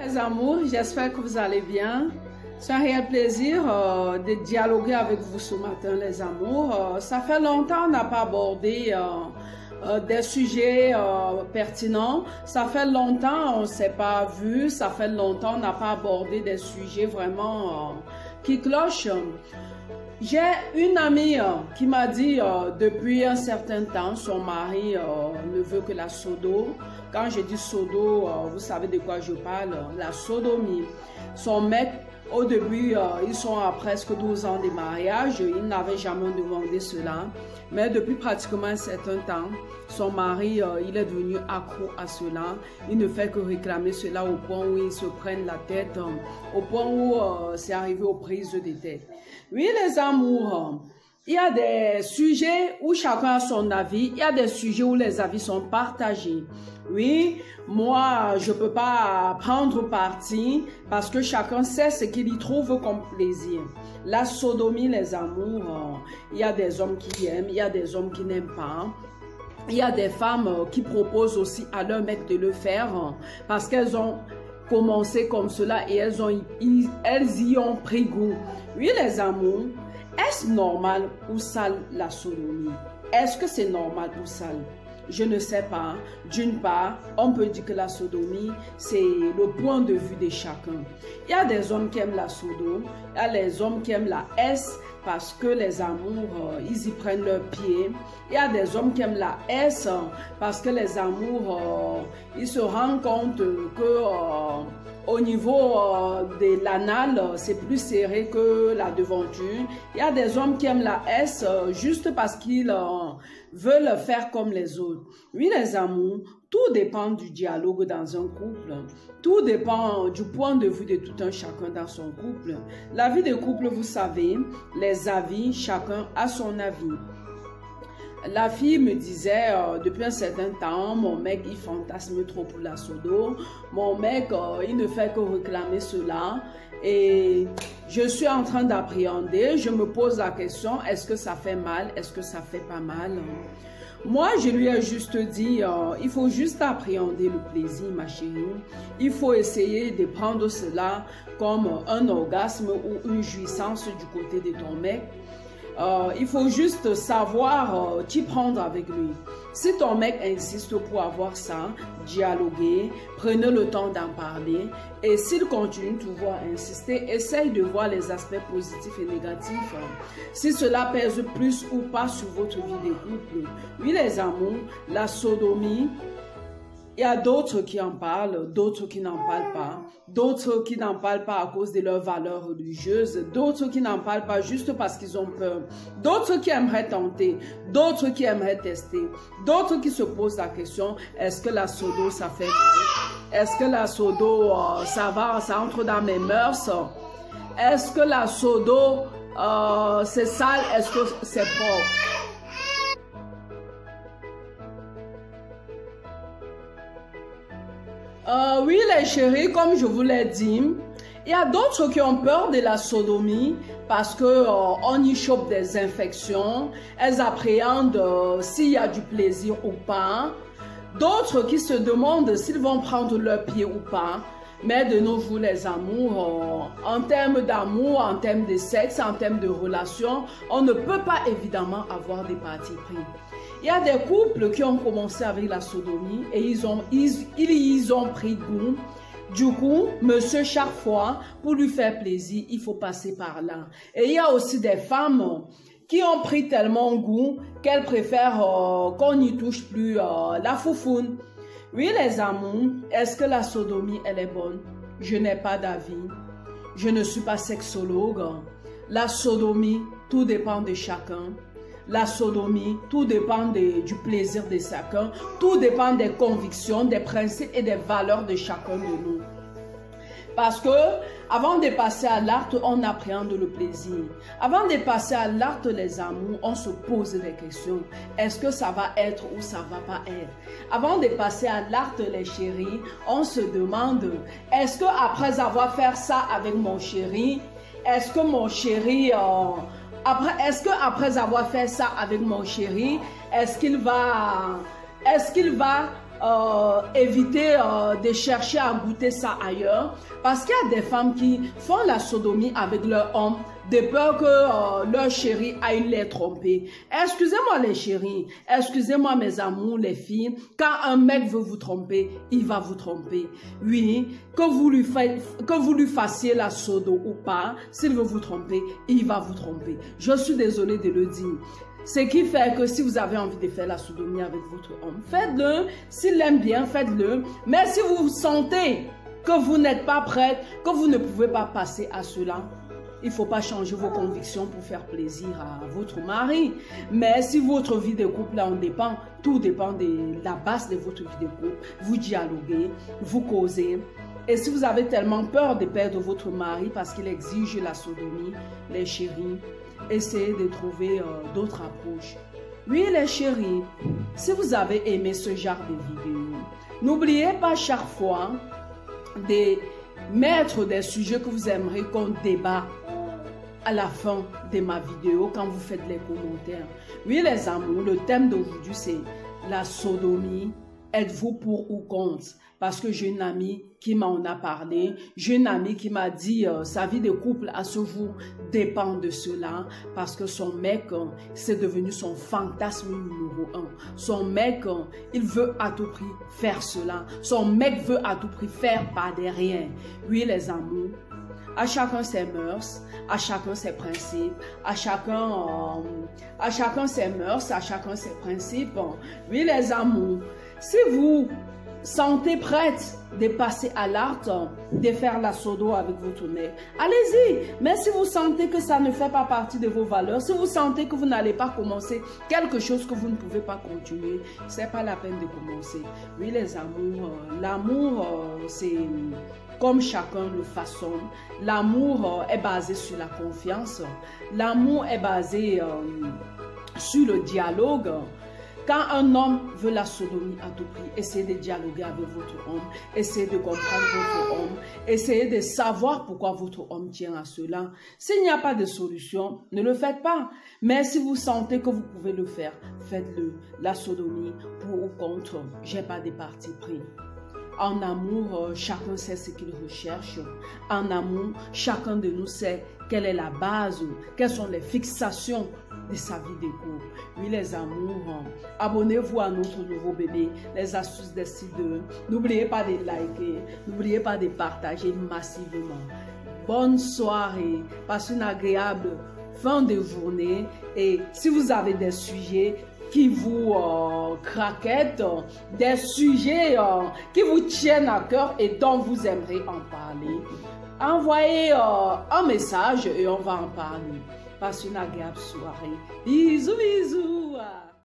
Les amours, j'espère que vous allez bien. C'est un réel plaisir de dialoguer avec vous ce matin, les amours. Ça fait longtemps qu'on n'a pas abordé des sujets pertinents. Ça fait longtemps qu'on ne s'est pas vu. Ça fait longtemps qu'on n'a pas abordé des sujets vraiment qui clochent. J'ai une amie qui m'a dit depuis un certain temps, son mari ne veut que la sodo. Quand je dis sodo, vous savez de quoi je parle, la sodomie. Son mec, au début, ils sont à presque 12 ans de mariage, il n'avait jamais demandé cela. Mais depuis pratiquement un certain temps, son mari, il est devenu accro à cela. Il ne fait que réclamer cela au point où ils se prennent la tête, au point où c'est arrivé aux prises de tête. Oui, les amours, il y a des sujets où chacun a son avis, il y a des sujets où les avis sont partagés. Oui, moi, je ne peux pas prendre parti parce que chacun sait ce qu'il y trouve comme plaisir. La sodomie, les amours, il y a des hommes qui aiment, il y a des hommes qui n'aiment pas. Il y a des femmes qui proposent aussi à leur mec de le faire parce qu'elles ont commencé comme cela et elles y ont pris goût. Oui, les amours, est-ce normal ou sale la sodomie? Est-ce que c'est normal ou sale? Je ne sais pas. D'une part, on peut dire que la sodomie, c'est le point de vue de chacun. Il y a des hommes qui aiment la sodo, il y a les hommes qui aiment la S parce que les amours, ils y prennent leur pied. Il y a des hommes qui aiment la S parce que les amours, ils se rendent compte que au niveau de l'anal, c'est plus serré que la devanture. Il y a des hommes qui aiment la S juste parce qu'ils veulent faire comme les autres. Oui, les amours, tout dépend du dialogue dans un couple. Tout dépend du point de vue de tout un chacun dans son couple. La vie de couple, vous savez, les avis, chacun a son avis. La fille me disait depuis un certain temps, mon mec il fantasme trop pour la sodo, mon mec il ne fait que réclamer cela et je suis en train d'appréhender, je me pose la question, est-ce que ça fait mal, est-ce que ça fait pas mal? Moi, je lui ai juste dit, il faut juste appréhender le plaisir, ma chérie. Il faut essayer de prendre cela comme un orgasme ou une jouissance du côté de ton mec. Il faut juste savoir t'y prendre avec lui. Si ton mec insiste pour avoir ça, dialoguer, prenez le temps d'en parler. Et s'il continue toujours à insister, essaye de voir les aspects positifs et négatifs. Si cela pèse plus ou pas sur votre vie de couple. Oui, les amours, la sodomie, il y a d'autres qui en parlent, d'autres qui n'en parlent pas, d'autres qui n'en parlent pas à cause de leurs valeurs religieuses, d'autres qui n'en parlent pas juste parce qu'ils ont peur, d'autres qui aimeraient tenter, d'autres qui aimeraient tester, d'autres qui se posent la question, est-ce que la sodo ça fait mal? Est-ce que la sodo ça va, ça entre dans mes mœurs? Est-ce que la sodo c'est sale? Est-ce que c'est propre? Oui, les chéris, comme je vous l'ai dit, il y a d'autres qui ont peur de la sodomie parce que on y chope des infections. Elles appréhendent s'il y a du plaisir ou pas. D'autres qui se demandent s'ils vont prendre leur pied ou pas. Mais de nos jours, les amours, en termes d'amour, en termes de sexe, en termes de relations, on ne peut pas évidemment avoir des partis pris. Il y a des couples qui ont commencé avec la sodomie et ils ont pris goût. Du coup, monsieur, chaque fois, pour lui faire plaisir, il faut passer par là. Et il y a aussi des femmes qui ont pris tellement goût qu'elles préfèrent qu'on n'y touche plus la foufoune. Oui, les amours, est-ce que la sodomie, elle est bonne? Je n'ai pas d'avis. Je ne suis pas sexologue. La sodomie, tout dépend de chacun. La sodomie, tout dépend du plaisir de chacun, tout dépend des convictions, des principes et des valeurs de chacun de nous. Parce que avant de passer à l'acte, on appréhende le plaisir. Avant de passer à l'acte, les amours, on se pose des questions. Est-ce que ça va être ou ça va pas être? Avant de passer à l'acte, les chéris, on se demande, est-ce que après avoir fait ça avec mon chéri, est-ce que mon chéri... Est-ce qu'après avoir fait ça avec mon chéri, est-ce qu'il va éviter de chercher à goûter ça ailleurs. Parce qu'il y a des femmes qui font la sodomie avec leur homme de peur que leur chéri aille les tromper. Excusez-moi les chéris, excusez-moi mes amours, les filles, quand un mec veut vous tromper, il va vous tromper. Oui, que vous lui fassiez la sodo ou pas, s'il veut vous tromper, il va vous tromper. Je suis désolée de le dire. Ce qui fait que si vous avez envie de faire la sodomie avec votre homme, faites-le. S'il l'aime bien, faites-le. Mais si vous sentez que vous n'êtes pas prête, que vous ne pouvez pas passer à cela, il ne faut pas changer vos convictions pour faire plaisir à votre mari. Mais si votre vie de couple en dépend, tout dépend de la base de votre vie de couple. Vous dialoguez, vous causez. Et si vous avez tellement peur de perdre votre mari parce qu'il exige la sodomie, les chéris, essayez de trouver d'autres approches. Oui, les chéris, si vous avez aimé ce genre de vidéo, n'oubliez pas chaque fois de mettre des sujets que vous aimeriez qu'on débat à la fin de ma vidéo quand vous faites les commentaires. Oui, les amours, le thème d'aujourd'hui, c'est la sodomie. Êtes-vous pour ou contre? Parce que j'ai une amie qui m'en a parlé. J'ai une amie qui m'a dit sa vie de couple à ce jour dépend de cela. Parce que son mec, c'est devenu son fantasme numéro 1. Son mec, il veut à tout prix faire cela. Son mec veut à tout prix faire par derrière. Oui, les amours. À chacun ses mœurs, à chacun ses principes, à chacun ses mœurs, à chacun ses principes. Oui, les amours, si vous sentez prête de passer à l'acte, de faire la sodo avec votre mec, allez-y. Mais si vous sentez que ça ne fait pas partie de vos valeurs, si vous sentez que vous n'allez pas commencer quelque chose que vous ne pouvez pas continuer, c'est pas la peine de commencer. Oui, les amours, l'amour, c'est comme chacun le façonne. L'amour est basé sur la confiance. L'amour est basé sur le dialogue. Quand un homme veut la sodomie à tout prix, essayez de dialoguer avec votre homme, essayez de comprendre votre homme, essayez de savoir pourquoi votre homme tient à cela. S'il n'y a pas de solution, ne le faites pas. Mais si vous sentez que vous pouvez le faire, faites-le. La sodomie, pour ou contre, j'ai pas de parti pris. En amour, chacun sait ce qu'il recherche. En amour, chacun de nous sait quelle est la base, quelles sont les fixations de sa vie de couple. Oui, les amours, abonnez-vous à notre nouveau bébé, les astuces des styles 2. N'oubliez pas de liker, n'oubliez pas de partager massivement. Bonne soirée, passez une agréable fin de journée. Et si vous avez des sujets qui vous craquettent, des sujets qui vous tiennent à cœur et dont vous aimeriez en parler, envoyez un message et on va en parler. Passez une agréable soirée. Bisous, bisous.